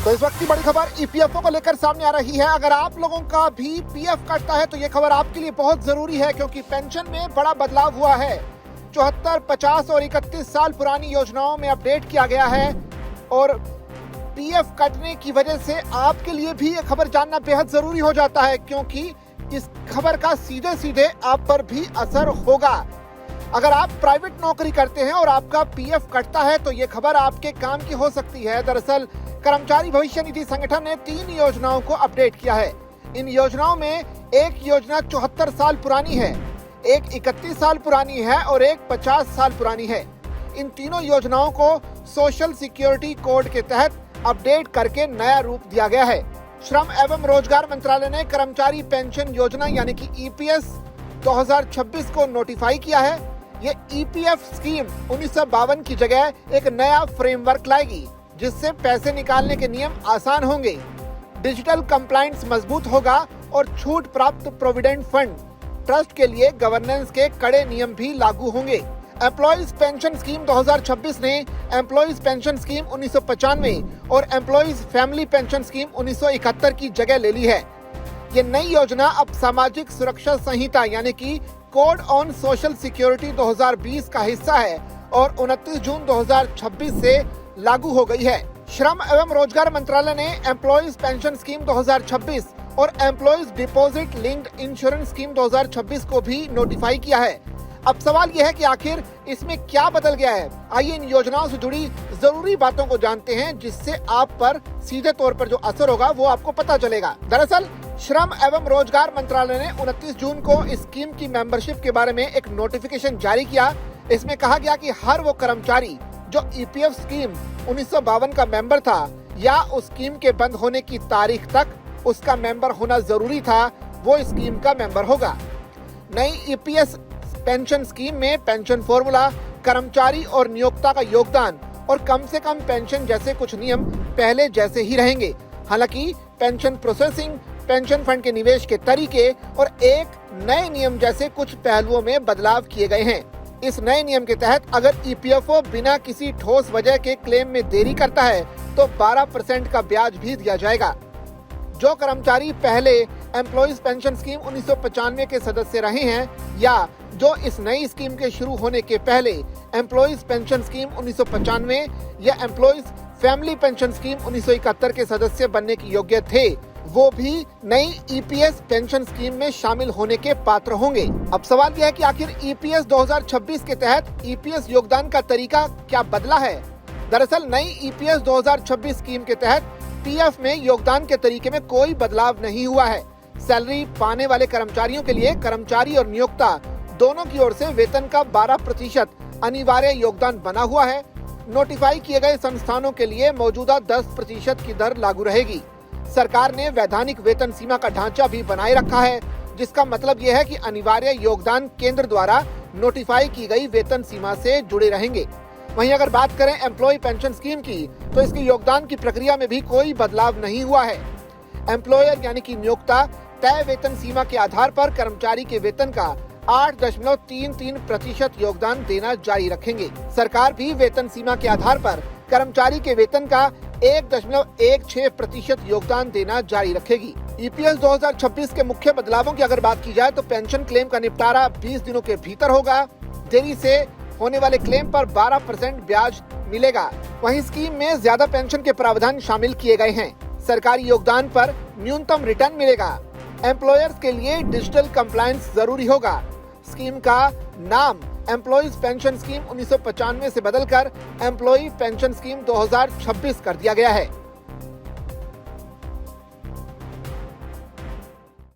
तो इस वक्त की बड़ी खबर ईपीएफओ को लेकर सामने आ रही है। अगर आप लोगों का भी पीएफ कटता है तो ये खबर आपके लिए बहुत जरूरी है, क्योंकि पेंशन में बड़ा बदलाव हुआ है। 74, 50 और 31 साल पुरानी योजनाओं में अपडेट किया गया है और पीएफ कटने की वजह से आपके लिए भी ये खबर जानना बेहद जरूरी हो जाता है, क्योंकि इस खबर का सीधे सीधे आप पर भी असर होगा। अगर आप प्राइवेट नौकरी करते हैं और आपका पीएफ कटता है तो ये खबर आपके काम की हो सकती है। दरअसल कर्मचारी भविष्य निधि संगठन ने 3 योजनाओं को अपडेट किया है। इन योजनाओं में एक योजना 74 साल पुरानी है, एक 31 साल पुरानी है और एक 50 साल पुरानी है। इन तीनों योजनाओं को सोशल सिक्योरिटी कोड के तहत अपडेट करके नया रूप दिया गया है। श्रम एवं रोजगार मंत्रालय ने कर्मचारी पेंशन योजना यानी कि ईपीएस 2026 को नोटिफाई किया है। ये ईपीएफ स्कीम 1952 की जगह एक नया फ्रेमवर्क लाएगी, जिससे पैसे निकालने के नियम आसान होंगे, डिजिटल कंप्लायंस मजबूत होगा और छूट प्राप्त प्रोविडेंट फंड ट्रस्ट के लिए गवर्नेंस के कड़े नियम भी लागू होंगे। एम्प्लॉइज पेंशन स्कीम 2026 ने एम्प्लॉइज पेंशन स्कीम 1995 और एम्प्लॉइज फैमिली पेंशन स्कीम 1971 की जगह ले ली है। ये नई योजना अब सामाजिक सुरक्षा संहिता यानी कि कोड ऑन सोशल सिक्योरिटी 2020 का हिस्सा है और 29 जून 2026 से लागू हो गई है। श्रम एवं रोजगार मंत्रालय ने एम्प्लॉइज पेंशन स्कीम 2026 और employees deposit linked insurance scheme 2026 को भी नोटिफाई किया है। अब सवाल यह है कि आखिर इसमें क्या बदल गया है। आइए इन योजनाओं से जुड़ी जरूरी बातों को जानते हैं, जिससे आप पर सीधे तौर पर जो असर होगा वो आपको पता चलेगा। दरअसल श्रम एवं रोजगार मंत्रालय ने 29 जून को इस स्कीम की मेंबरशिप के बारे में एक नोटिफिकेशन जारी किया। इसमें कहा गया कि हर वो कर्मचारी जो ईपीएफ स्कीम 1952 का मेंबर था या उस स्कीम के बंद होने की तारीख तक उसका मेंबर होना जरूरी था, वो इस स्कीम का मेंबर होगा। नई ईपीएस पेंशन स्कीम में पेंशन फॉर्मूला, कर्मचारी और नियोक्ता का योगदान और कम से कम पेंशन जैसे कुछ नियम पहले जैसे ही रहेंगे। हालांकि पेंशन प्रोसेसिंग, पेंशन फंड के निवेश के तरीके और एक नए नियम जैसे कुछ पहलुओं में बदलाव किए गए हैं। इस नए नियम के तहत अगर ईपीएफओ बिना किसी ठोस वजह के क्लेम में देरी करता है तो 12% का ब्याज भी दिया जाएगा। जो कर्मचारी पहले एम्प्लॉइज पेंशन स्कीम 1995 के सदस्य रहे हैं या जो इस नई स्कीम के शुरू होने के पहले एम्प्लॉइज पेंशन स्कीम 1995 या एम्प्लॉइज फैमिली पेंशन स्कीम 1971 के सदस्य बनने के योग्य थे, वो भी नई ईपीएस पेंशन स्कीम में शामिल होने के पात्र होंगे। अब सवाल यह है कि आखिर ईपीएस 2026 के तहत ईपीएस योगदान का तरीका क्या बदला है। दरअसल नई ईपीएस 2026 स्कीम के तहत पीएफ में योगदान के तरीके में कोई बदलाव नहीं हुआ है। सैलरी पाने वाले कर्मचारियों के लिए कर्मचारी और नियोक्ता दोनों की ओर से वेतन का 12% अनिवार्य योगदान बना हुआ है। नोटिफाई किए गए संस्थानों के लिए मौजूदा 10% की दर लागू रहेगी। सरकार ने वैधानिक वेतन सीमा का ढांचा भी बनाए रखा है, जिसका मतलब यह है कि अनिवार्य योगदान केंद्र द्वारा नोटिफाई की गई वेतन सीमा से जुड़े रहेंगे। वहीं अगर बात करें एम्प्लॉय पेंशन स्कीम की, तो इसके योगदान की प्रक्रिया में भी कोई बदलाव नहीं हुआ है। एम्प्लॉयर यानी कि नियोक्ता तय वेतन सीमा के आधार पर कर्मचारी के वेतन का 8.33% योगदान देना जारी रखेंगे। सरकार भी वेतन सीमा के आधार पर कर्मचारी के वेतन का 1.16% योगदान देना जारी रखेगी। ईपीएस 2026 के मुख्य बदलावों की अगर बात की जाए तो पेंशन क्लेम का निपटारा 20 दिनों के भीतर होगा। देरी से होने वाले क्लेम पर 12% ब्याज मिलेगा। वहीं स्कीम में ज्यादा पेंशन के प्रावधान शामिल किए गए हैं। सरकारी योगदान पर न्यूनतम रिटर्न मिलेगा। एम्प्लॉयर्स के लिए डिजिटल कंप्लायंस जरूरी होगा। स्कीम का नाम एम्प्लॉइज पेंशन स्कीम 1995 से बदलकर एम्प्लॉई पेंशन स्कीम 2026 कर दिया गया है।